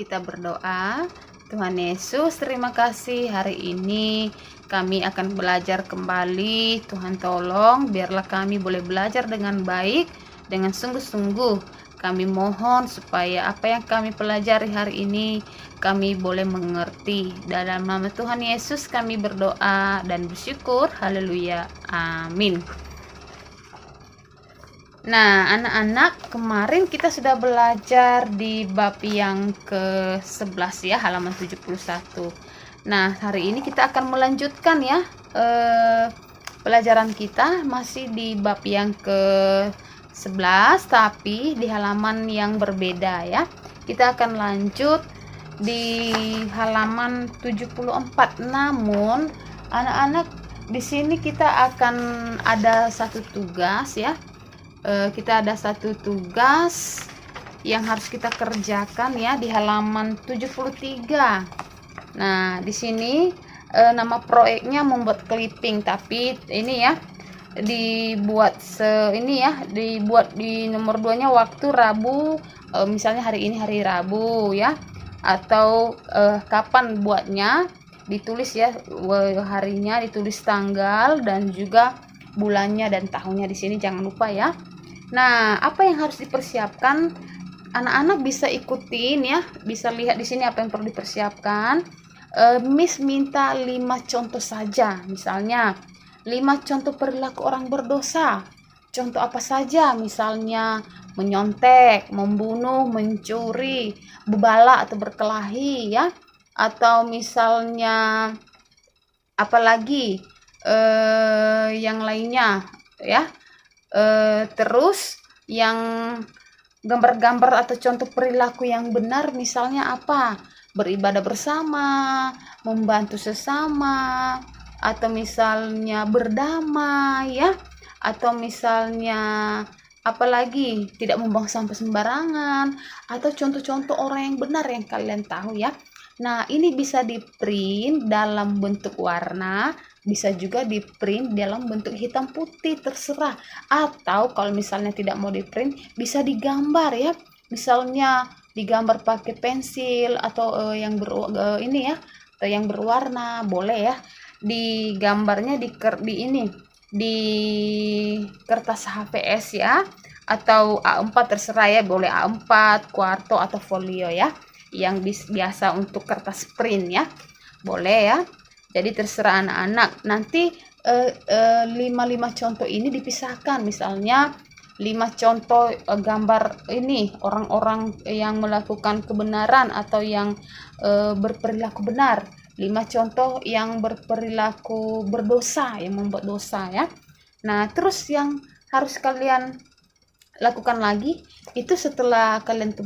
kita berdoa. Tuhan Yesus, terima kasih hari ini kami akan belajar kembali. Tuhan tolong biarlah kami boleh belajar dengan baik, dengan sungguh-sungguh. Kami mohon supaya apa yang kami pelajari hari ini kami boleh mengerti. Dalam nama Tuhan Yesus kami berdoa dan bersyukur. Haleluya. Amin. Nah, anak-anak, kemarin kita sudah belajar di bab yang ke-11 ya, halaman 71. Nah, hari ini kita akan melanjutkan ya pelajaran kita masih di bab yang ke-11 tapi di halaman yang berbeda ya. Kita akan lanjut di halaman 74. Namun, anak-anak, di sini kita akan ada satu tugas ya. Kita ada satu tugas yang harus kita kerjakan ya di halaman 73. Nah, di sini nama proyeknya membuat clipping, tapi ini ya dibuat dibuat di nomor 2-nya waktu Rabu, misalnya hari ini hari Rabu ya, atau kapan buatnya ditulis ya, harinya ditulis, tanggal dan juga bulannya dan tahunnya di sini, jangan lupa ya. Nah, apa yang harus dipersiapkan? Anak-anak bisa ikutin ya, bisa lihat di sini apa yang perlu dipersiapkan. Miss minta 5 contoh saja, misalnya 5 contoh perilaku orang berdosa. Contoh apa saja? Misalnya menyontek, membunuh, mencuri, bebala atau berkelahi ya, atau misalnya apalagi yang lainnya ya. Terus yang gambar-gambar atau contoh perilaku yang benar misalnya apa? Beribadah bersama, membantu sesama, atau misalnya berdamai ya, atau misalnya apalagi tidak membuang sampah sembarangan, atau contoh-contoh orang yang benar yang kalian tahu ya. Nah, ini bisa di print dalam bentuk warna, bisa juga di print dalam bentuk hitam putih, terserah. Atau kalau misalnya tidak mau di print, bisa digambar ya. Misalnya digambar pakai pensil atau yang atau yang berwarna, boleh ya. Digambarnya di kertas HVS ya, atau A4 terserah ya, boleh A4, kuarto atau folio ya. Yang biasa untuk kertas print ya, boleh ya. Jadi terserah anak-anak. Nanti 5 contoh ini dipisahkan, misalnya 5 contoh gambar ini orang-orang yang melakukan kebenaran atau yang berperilaku benar, 5 contoh yang berperilaku berdosa, yang membuat dosa ya. Nah, terus yang harus kalian lakukan lagi itu setelah kalian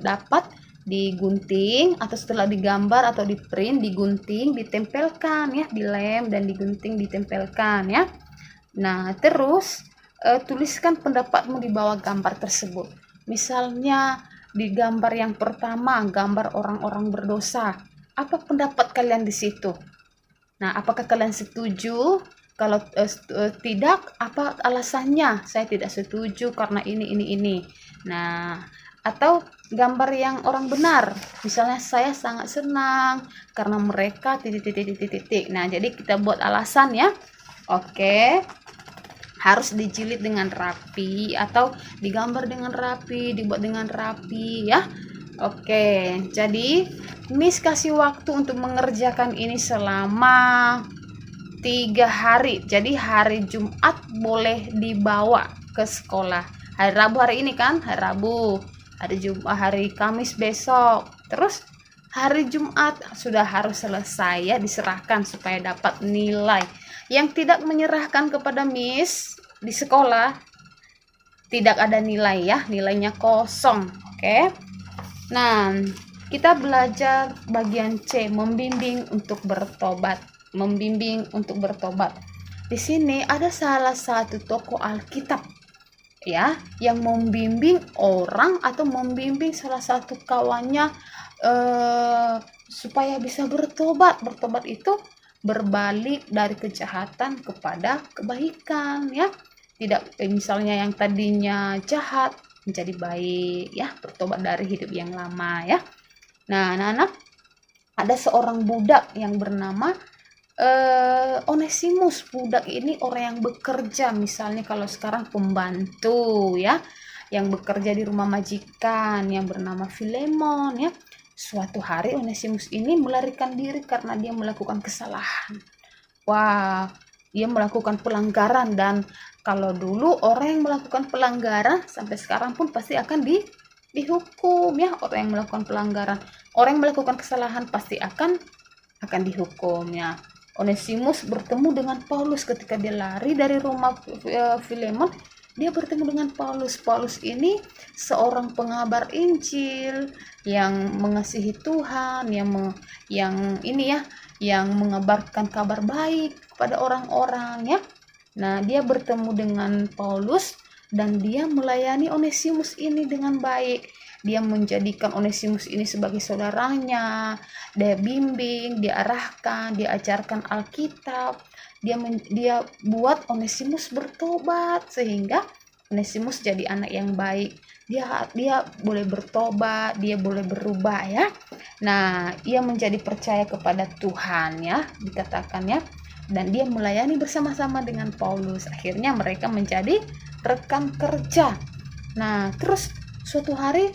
dapat, digunting, atau setelah digambar atau di print, digunting, ditempelkan ya, dilem dan digunting, ditempelkan ya. Nah, terus tuliskan pendapatmu di bawah gambar tersebut. Misalnya di gambar yang pertama, gambar orang-orang berdosa, apa pendapat kalian di situ? Nah, apakah kalian setuju? Kalau tidak, apa alasannya? Saya tidak setuju karena ini. Nah, atau gambar yang orang benar, misalnya saya sangat senang karena mereka titik. Nah, jadi kita buat alasan ya. Oke, harus dijilid dengan rapi atau digambar dengan rapi, dibuat dengan rapi ya. Oke, jadi Miss kasih waktu untuk mengerjakan ini selama 3 hari. Jadi hari Jumat boleh dibawa ke sekolah. Hari Rabu hari ini kan, hari Rabu. Hari Kamis besok. Terus hari Jumat sudah harus selesai ya, diserahkan supaya dapat nilai. Yang tidak menyerahkan kepada Miss di sekolah tidak ada nilai ya, nilainya kosong. Oke. Nah, kita belajar bagian C, membimbing untuk bertobat. Membimbing untuk bertobat. Di sini ada salah satu tokoh Alkitab ya, yang membimbing orang atau membimbing salah satu kawannya supaya bisa bertobat. Bertobat itu berbalik dari kejahatan kepada kebaikan ya. Tidak misalnya yang tadinya jahat menjadi baik ya, bertobat dari hidup yang lama ya. Nah, anak-anak, ada seorang budak yang bernama Onesimus. Budak ini orang yang bekerja, misalnya kalau sekarang pembantu ya, yang bekerja di rumah majikan yang bernama Filemon ya. Suatu hari Onesimus ini melarikan diri karena dia melakukan kesalahan. Wah, dia melakukan pelanggaran, dan kalau dulu orang yang melakukan pelanggaran sampai sekarang pun pasti akan dihukum ya. Orang yang melakukan pelanggaran, orang yang melakukan kesalahan pasti akan dihukum ya. Onesimus bertemu dengan Paulus ketika dia lari dari rumah Filemon. Dia bertemu dengan Paulus. Paulus ini seorang pengabar Injil yang mengasihi Tuhan, yang ini ya, yang mengabarkan kabar baik kepada orang-orang ya. Nah, dia bertemu dengan Paulus dan dia melayani Onesimus ini dengan baik. Dia menjadikan Onesimus ini sebagai saudaranya. Dia bimbing, dia arahkan, dia ajarkan Alkitab. Dia buat Onesimus bertobat sehingga Onesimus jadi anak yang baik. Dia boleh bertobat, dia boleh berubah ya. Nah, ia menjadi percaya kepada Tuhan ya, dikatakan ya. Dan dia melayani bersama-sama dengan Paulus. Akhirnya mereka menjadi rekan kerja. Nah, terus suatu hari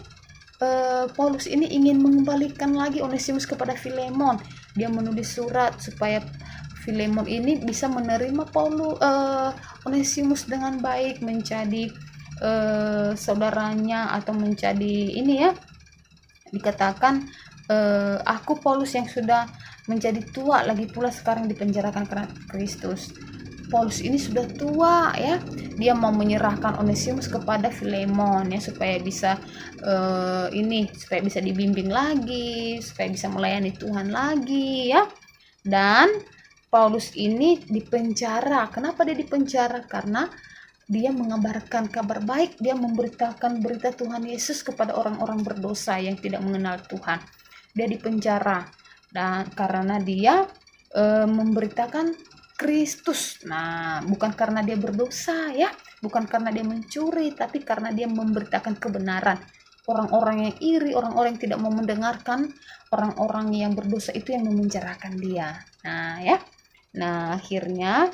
Paulus ini ingin mengembalikan lagi Onesimus kepada Filemon. Dia menulis surat supaya Filemon ini bisa menerima Onesimus dengan baik, menjadi saudaranya, atau menjadi ini ya, dikatakan aku Paulus yang sudah menjadi tua, lagi pula sekarang dipenjarakan karena Kristus. Paulus ini sudah tua ya, dia mau menyerahkan Onesimus kepada Filemon ya, supaya bisa supaya bisa dibimbing lagi, supaya bisa melayani Tuhan lagi ya. Dan Paulus ini dipenjara. Kenapa dia dipenjara? Karena dia mengabarkan kabar baik, dia memberitakan berita Tuhan Yesus kepada orang-orang berdosa yang tidak mengenal Tuhan. Dia dipenjara dan karena dia memberitakan Kristus. Nah, bukan karena dia berdosa ya, bukan karena dia mencuri, tapi karena dia memberitakan kebenaran. Orang-orang yang iri, orang-orang yang tidak mau mendengarkan, orang-orang yang berdosa itu yang memenjarakan dia. Nah ya, nah akhirnya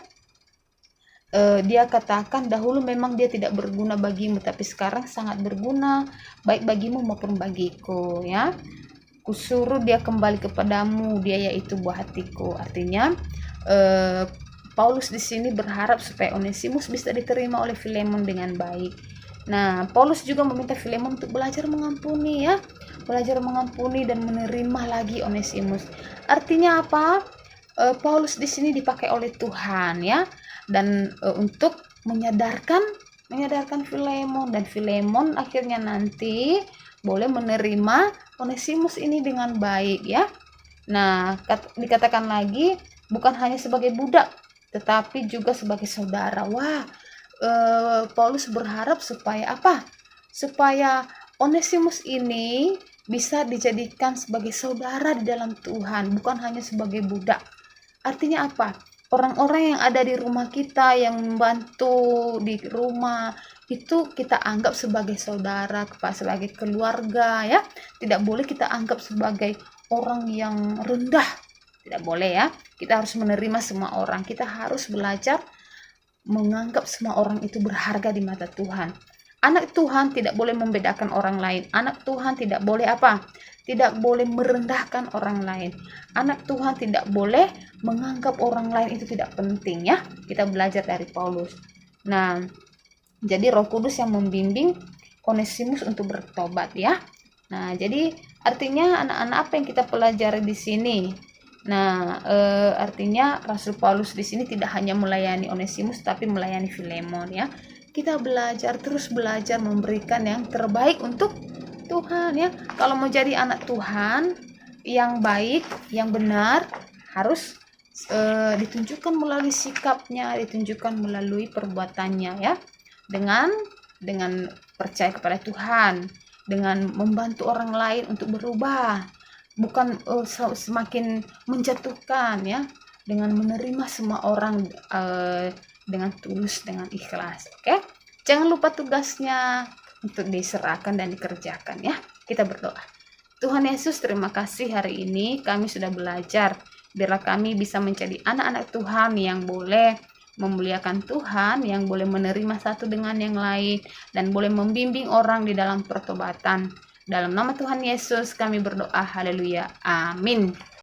dia katakan dahulu memang dia tidak berguna bagimu, tapi sekarang sangat berguna, baik bagimu maupun bagiku ya. Kusuruh dia kembali kepadamu, dia yaitu buah hatiku. Artinya Paulus di sini berharap supaya Onesimus bisa diterima oleh Filemon dengan baik. Nah, Paulus juga meminta Filemon untuk belajar mengampuni ya, belajar mengampuni dan menerima lagi Onesimus. Artinya apa? Paulus di sini dipakai oleh Tuhan ya, dan untuk menyadarkan Filemon, dan Filemon akhirnya nanti boleh menerima Onesimus ini dengan baik ya. Nah, dikatakan lagi bukan hanya sebagai budak, tetapi juga sebagai saudara. Wah, Paulus berharap supaya apa? Supaya Onesimus ini bisa dijadikan sebagai saudara di dalam Tuhan, bukan hanya sebagai budak. Artinya apa? Orang-orang yang ada di rumah kita, yang membantu di rumah, itu kita anggap sebagai saudara, sebagai keluarga ya. Tidak boleh kita anggap sebagai orang yang rendah. Tidak boleh ya. Kita harus menerima semua orang. Kita harus belajar menganggap semua orang itu berharga di mata Tuhan. Anak Tuhan tidak boleh membedakan orang lain. Anak Tuhan tidak boleh apa? Tidak boleh merendahkan orang lain. Anak Tuhan tidak boleh menganggap orang lain itu tidak penting ya. Kita belajar dari Paulus. Nah, jadi Roh Kudus yang membimbing Onesimus untuk bertobat ya. Nah, jadi artinya anak-anak apa yang kita pelajari di sini? Nah, artinya Rasul Paulus di sini tidak hanya melayani Onesimus tapi melayani Filemon ya. Kita terus belajar memberikan yang terbaik untuk Tuhan ya. Kalau mau jadi anak Tuhan yang baik, yang benar, harus ditunjukkan melalui sikapnya, ditunjukkan melalui perbuatannya ya. Dengan percaya kepada Tuhan, dengan membantu orang lain untuk berubah, bukan semakin menjatuhkan ya, dengan menerima semua orang dengan tulus, dengan ikhlas. Oke, jangan lupa tugasnya untuk diserahkan dan dikerjakan ya. Kita berdoa. Tuhan Yesus, terima kasih hari ini kami sudah belajar. Biarlah kami bisa menjadi anak-anak Tuhan yang boleh memuliakan Tuhan, yang boleh menerima satu dengan yang lain, dan boleh membimbing orang di dalam pertobatan. Dalam nama Tuhan Yesus kami berdoa, haleluya, amin.